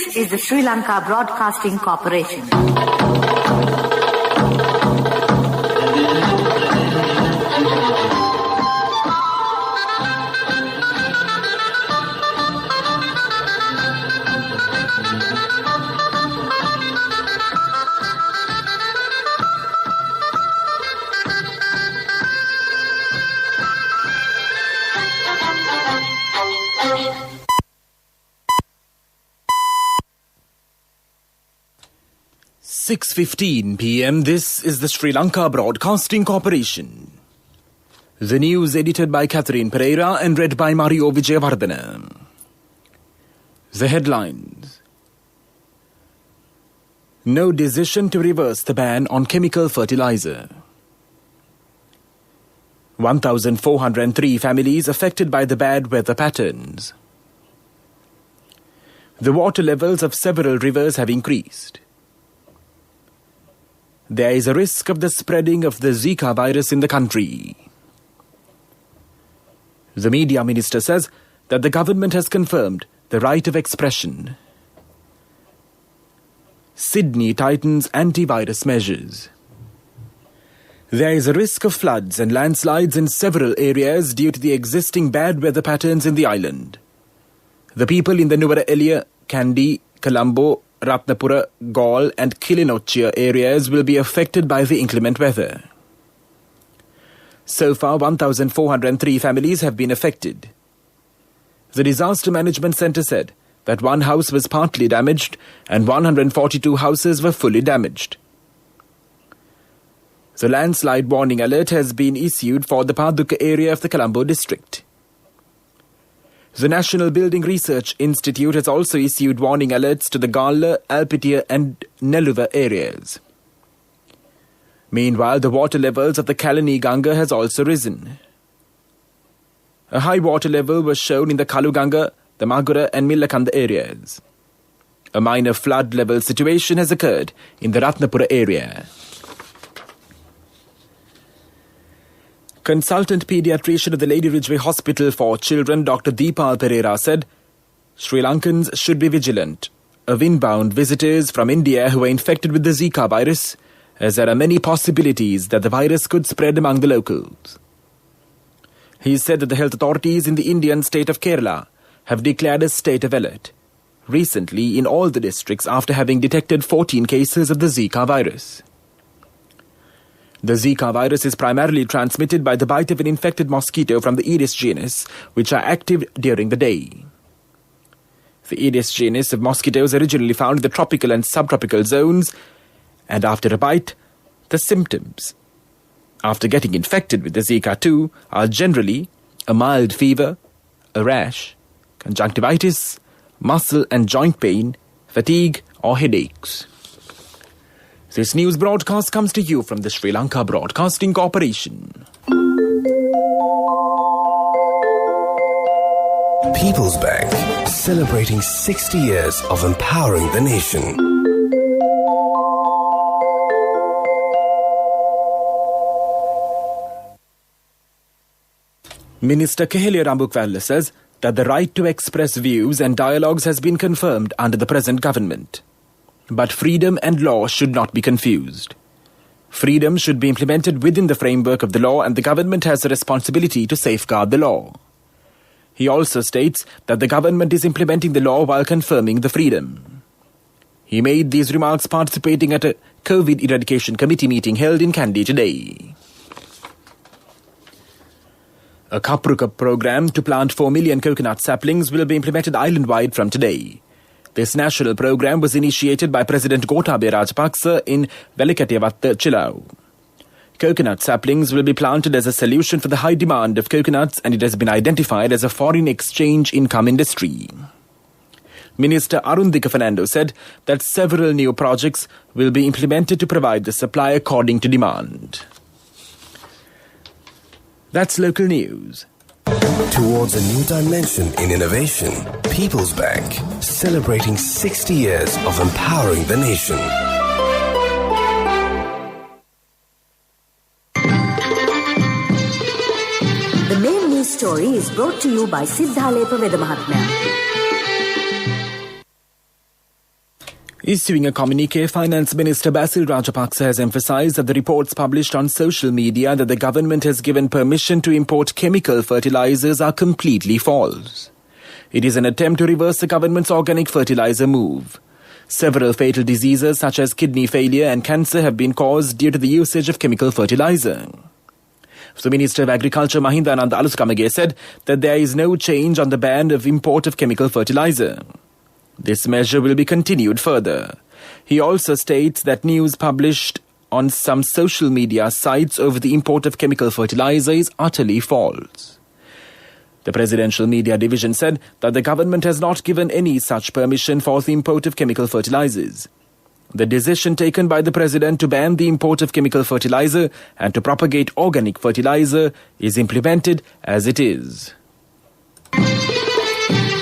This is the Sri Lanka Broadcasting Corporation. (6:15 p.m.) This is the Sri Lanka Broadcasting Corporation. The news edited by Catherine Pereira and read by Mario Vijayavardhana. The headlines. No decision to reverse the ban on chemical fertilizer. 1,403 families affected by the bad weather patterns. The water levels of several rivers have increased. There is a risk of the spreading of the Zika virus in the country. The media minister says that the government has confirmed the right of expression. Sydney tightens antivirus measures. There is a risk of floods and landslides in several areas due to the existing bad weather patterns in the island. The people in the Nuwara Eliya, Kandy, Colombo, Ratnapura, Galle and Kilinochia areas will be affected by the inclement weather. So far, 1,403 families have been affected. The Disaster Management Centre said that one house was partly damaged and 142 houses were fully damaged. The landslide warning alert has been issued for the Paduka area of the Colombo district. The National Building Research Institute has also issued warning alerts to the Galle, Alpitia and Nelluva areas. Meanwhile, the water levels of the Kalani Ganga has also risen. A high water level was shown in the Kaluganga, the Magura and Millakanda areas. A minor flood level situation has occurred in the Ratnapura area. Consultant paediatrician of the Lady Ridgeway Hospital for Children, Dr. Deepal Pereira, said Sri Lankans should be vigilant of inbound visitors from India who are infected with the Zika virus, as there are many possibilities that the virus could spread among the locals. He said that the health authorities in the Indian state of Kerala have declared a state of alert recently in all the districts after having detected 14 cases of the Zika virus. The Zika virus is primarily transmitted by the bite of an infected mosquito from the Aedes genus, which are active during the day. The Aedes genus of mosquitoes originally found in the tropical and subtropical zones, and after a bite, the symptoms after getting infected with the Zika too are generally a mild fever, a rash, conjunctivitis, muscle and joint pain, fatigue or headaches. This news broadcast comes to you from the Sri Lanka Broadcasting Corporation. People's Bank, celebrating 60 years of empowering the nation. Minister Kehelia Rambukvalla says that the right to express views and dialogues has been confirmed under the present government. But freedom and law should not be confused. Freedom should be implemented within the framework of the law, and the government has a responsibility to safeguard the law. He also states that the government is implementing the law while confirming the freedom. He made these remarks participating at a COVID Eradication Committee meeting held in Kandy today. A Kapruka program to plant 4 million coconut saplings will be implemented island-wide from today. This national program was initiated by President Gotabaya Rajapaksa in Velikatiavatta, Chilau. Coconut saplings will be planted as a solution for the high demand of coconuts, and it has been identified as a foreign exchange income industry. Minister Arundhika Fernando said that several new projects will be implemented to provide the supply according to demand. That's local news. Towards a new dimension in innovation, People's Bank, celebrating 60 years of empowering the nation. The main news story is brought to you by Siddhalepa Vedamahatmya. Issuing a communique, Finance Minister Basil Rajapaksa has emphasised that the reports published on social media that the government has given permission to import chemical fertilisers are completely false. It is an attempt to reverse the government's organic fertiliser move. Several fatal diseases such as kidney failure and cancer have been caused due to the usage of chemical fertiliser. The Minister of Agriculture Mahinda Anand Aluskamage said that there is no change on the ban of import of chemical fertiliser. This measure will be continued further. He also states that news published on some social media sites over the import of chemical fertiliser is utterly false. The Presidential Media Division said that the government has not given any such permission for the import of chemical fertilisers. The decision taken by the President to ban the import of chemical fertiliser and to propagate organic fertiliser is implemented as it is.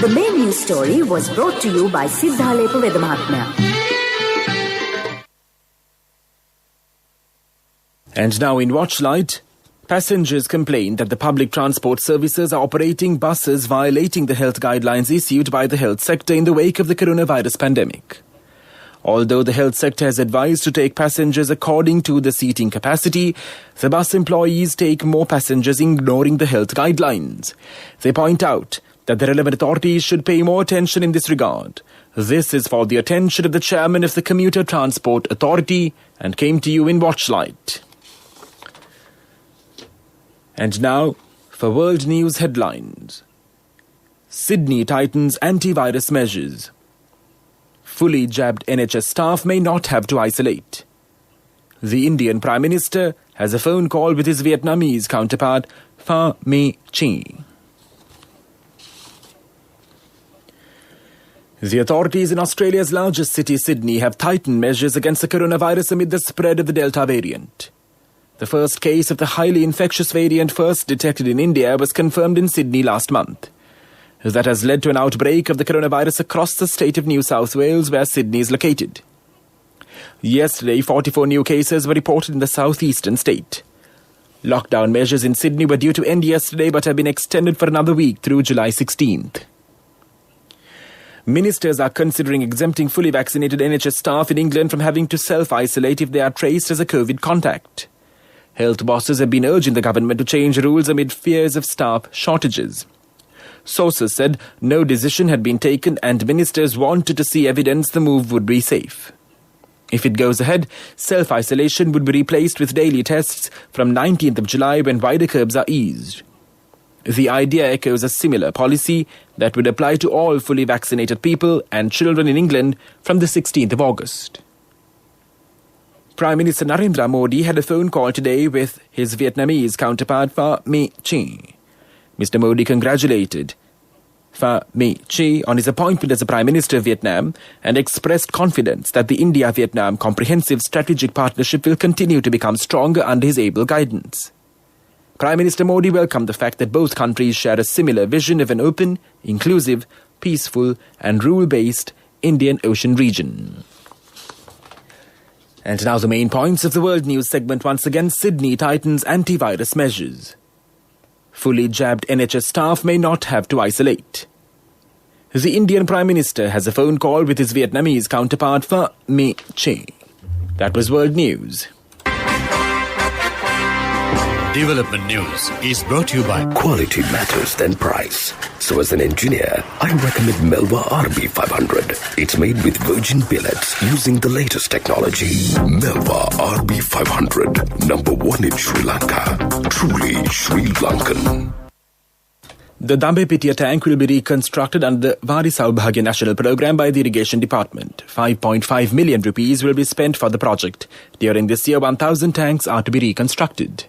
The main news story was brought to you by Siddhalepa Vedamahatmya. And now in Watchlight, passengers complain that the public transport services are operating buses violating the health guidelines issued by the health sector in the wake of the coronavirus pandemic. Although the health sector has advised to take passengers according to the seating capacity, the bus employees take more passengers ignoring the health guidelines. They point out that the relevant authorities should pay more attention in this regard. This is for the attention of the chairman of the Commuter Transport Authority and came to you in Watchlight. And now, for world news headlines. Sydney tightens antivirus measures. Fully jabbed NHS staff may not have to isolate. The Indian Prime Minister has a phone call with his Vietnamese counterpart, Pha My Chi. The authorities in Australia's largest city, Sydney, have tightened measures against the coronavirus amid the spread of the Delta variant. The first case of the highly infectious variant first detected in India was confirmed in Sydney last month. That has led to an outbreak of the coronavirus across the state of New South Wales, where Sydney is located. Yesterday, 44 new cases were reported in the southeastern state. Lockdown measures in Sydney were due to end yesterday but have been extended for another week through July 16th. Ministers are considering exempting fully vaccinated NHS staff in England from having to self-isolate if they are traced as a COVID contact. Health bosses have been urging the government to change rules amid fears of staff shortages. Sources said no decision had been taken and ministers wanted to see evidence the move would be safe. If it goes ahead, self-isolation would be replaced with daily tests from 19th of July when wider curbs are eased. The idea echoes a similar policy that would apply to all fully vaccinated people and children in England from the 16th of August. Prime Minister Narendra Modi had a phone call today with his Vietnamese counterpart Pha My Chi. Mr. Modi congratulated Pha My Chi on his appointment as the Prime Minister of Vietnam and expressed confidence that the India-Vietnam Comprehensive Strategic Partnership will continue to become stronger under his able guidance. Prime Minister Modi welcomed the fact that both countries share a similar vision of an open, inclusive, peaceful and rule-based Indian Ocean region. And now the main points of the World News segment once again. Sydney tightens antivirus measures. Fully jabbed NHS staff may not have to isolate. The Indian Prime Minister has a phone call with his Vietnamese counterpart Pha My Chi. That was World News. Development News is brought to you by Quality matters than price. So as an engineer, I recommend Melva RB500. It's made with virgin billets using the latest technology. Melva RB500, number one in Sri Lanka. Truly Sri Lankan. The Dambe-Pitya tank will be reconstructed under the Vari Saubhagya National Programme by the Irrigation Department. 5.5 million rupees will be spent for the project. During this year, 1,000 tanks are to be reconstructed.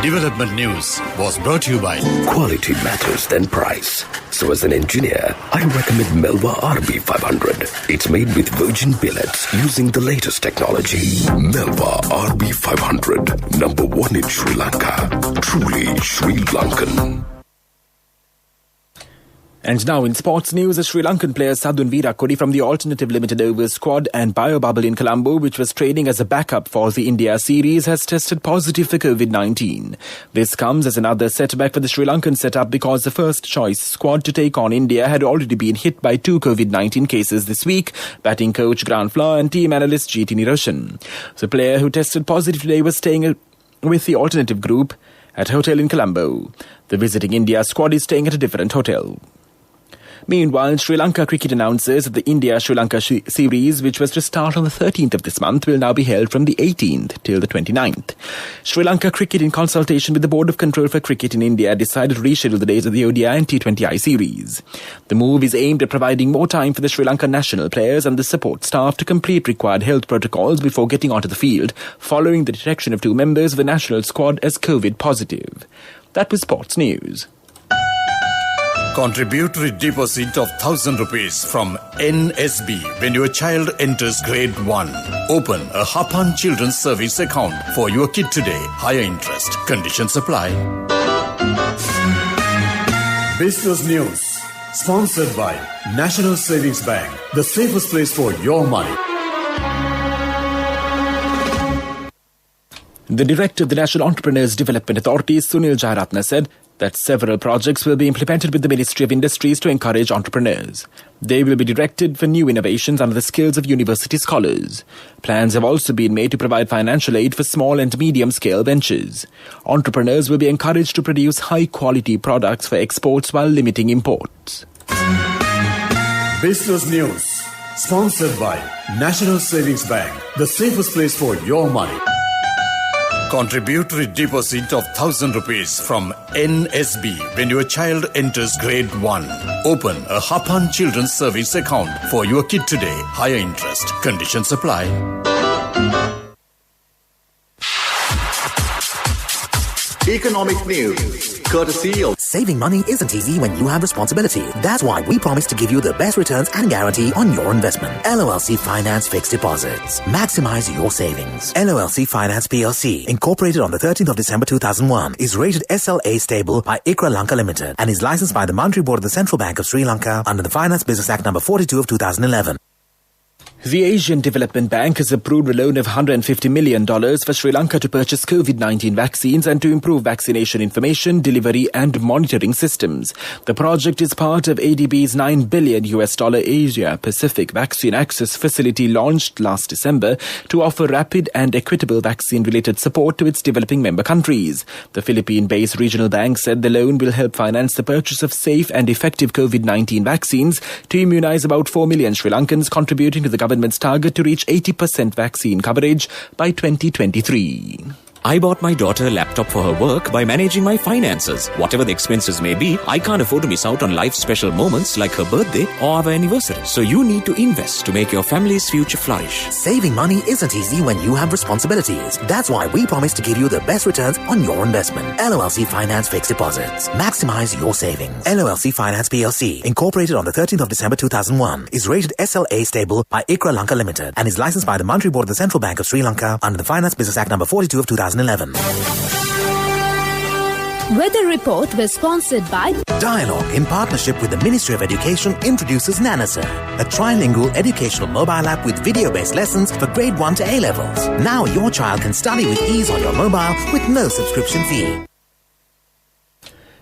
Development News was brought to you by Quality matters than price. So as an engineer, I recommend Melva RB500. It's made with virgin billets using the latest technology. Melva RB500, number one in Sri Lanka. Truly Sri Lankan. And now in sports news, a Sri Lankan player Sadun Virakodi from the Alternative Limited Overs squad and Biobubble in Colombo, which was training as a backup for the India series, has tested positive for COVID-19. This comes as another setback for the Sri Lankan setup because the first choice squad to take on India had already been hit by 2 COVID-19 cases this week, batting coach Grant Flower and team analyst GT Niroshan. The player who tested positive today was staying with the alternative group at a hotel in Colombo. The visiting India squad is staying at a different hotel. Meanwhile, Sri Lanka cricket announces that the India-Sri Lanka series, which was to start on the 13th of this month, will now be held from the 18th till the 29th. Sri Lanka Cricket, in consultation with the Board of Control for Cricket in India, decided to reschedule the dates of the ODI and T20I series. The move is aimed at providing more time for the Sri Lanka national players and the support staff to complete required health protocols before getting onto the field, following the detection of 2 members of the national squad as COVID positive. That was sports news. Contributory deposit of 1,000 rupees from NSB when your child enters grade 1. Open a Hapan Children's Service account for your kid today. Higher interest. Conditions apply. Business News. Sponsored by National Savings Bank. The safest place for your money. The director of the National Entrepreneurs Development Authority, Sunil Jayaratna, said that several projects will be implemented with the Ministry of Industries to encourage entrepreneurs. They will be directed for new innovations under the skills of university scholars. Plans have also been made to provide financial aid for small and medium-scale ventures. Entrepreneurs will be encouraged to produce high-quality products for exports while limiting imports. Business News. Sponsored by National Savings Bank. The safest place for your money. Contributory deposit of 1,000 rupees from NSB when your child enters grade 1. Open a Hapan Children's Service account for your kid today. Higher interest. Conditions apply. Economic news, courtesy of... Saving money isn't easy when you have responsibility. That's why we promise to give you the best returns and guarantee on your investment. LOLC Finance Fixed Deposits. Maximize your savings. LOLC Finance PLC, incorporated on the 13th of December 2001, is rated SLA stable by ICRA Lanka Limited and is licensed by the Monetary Board of the Central Bank of Sri Lanka under the Finance Business Act number 42 of 2011. The Asian Development Bank has approved a loan of $150 million for Sri Lanka to purchase COVID-19 vaccines and to improve vaccination information, delivery and monitoring systems. The project is part of ADB's $9 billion Asia-Pacific Vaccine Access Facility launched last December to offer rapid and equitable vaccine-related support to its developing member countries. The Philippine-based regional bank said the loan will help finance the purchase of safe and effective COVID-19 vaccines to immunize about 4 million Sri Lankans, contributing to the government's target to reach 80% vaccine coverage by 2023. I bought my daughter a laptop for her work by managing my finances. Whatever the expenses may be, I can't afford to miss out on life's special moments like her birthday or our anniversary. So you need to invest to make your family's future flourish. Saving money isn't easy when you have responsibilities. That's why we promise to give you the best returns on your investment. LOLC Finance Fixed Deposits. Maximize your savings. LOLC Finance PLC, incorporated on the 13th of December 2001, is rated SLA stable by ICRA Lanka Limited and is licensed by the Monetary Board of the Central Bank of Sri Lanka under the Finance Business Act number 42 of 2011. Weather report was sponsored by Dialogue, in partnership with the Ministry of Education, introduces NanaSir, a trilingual educational mobile app with video-based lessons for grade 1 to A-levels. Now your child can study with ease on your mobile with no subscription fee.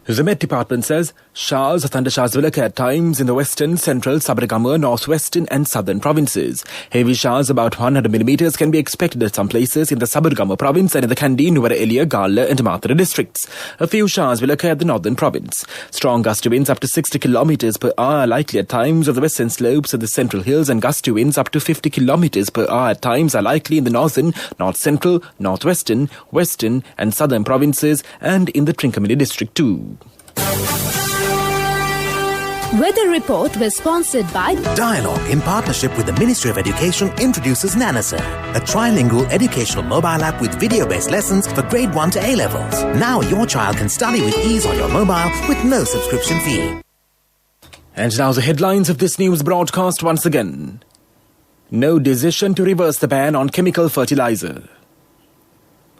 The Met Department says showers or thundershowers will occur at times in the western, central, Sabaragamuwa, northwestern and southern provinces. Heavy showers about 100 millimeters can be expected at some places in the Sabaragamuwa province and in the Kandy, Nuwara Gala and Matara districts. A few showers will occur at the northern province. Strong gusty winds up to 60 kilometers per hour are likely at times of the western slopes of the central hills, and gusty winds up to 50 kilometers per hour at times are likely in the northern, north central, northwestern, western and southern provinces and in the Trincomalee district too. Weather report was sponsored by Dialogue, in partnership with the Ministry of Education, introduces NanaSir, a trilingual educational mobile app with video-based lessons for grade 1 to A-levels. Now your child can study with ease on your mobile with no subscription fee. And now the headlines of this news broadcast once again. No decision to reverse the ban on chemical fertilizer.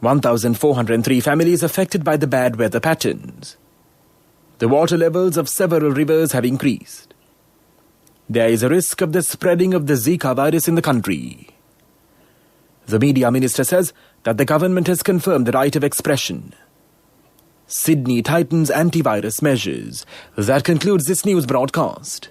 1,403 families affected by the bad weather patterns. The water levels of several rivers have increased. There is a risk of the spreading of the Zika virus in the country. The media minister says that the government has confirmed the right of expression. Sydney tightens antivirus measures. That concludes this news broadcast.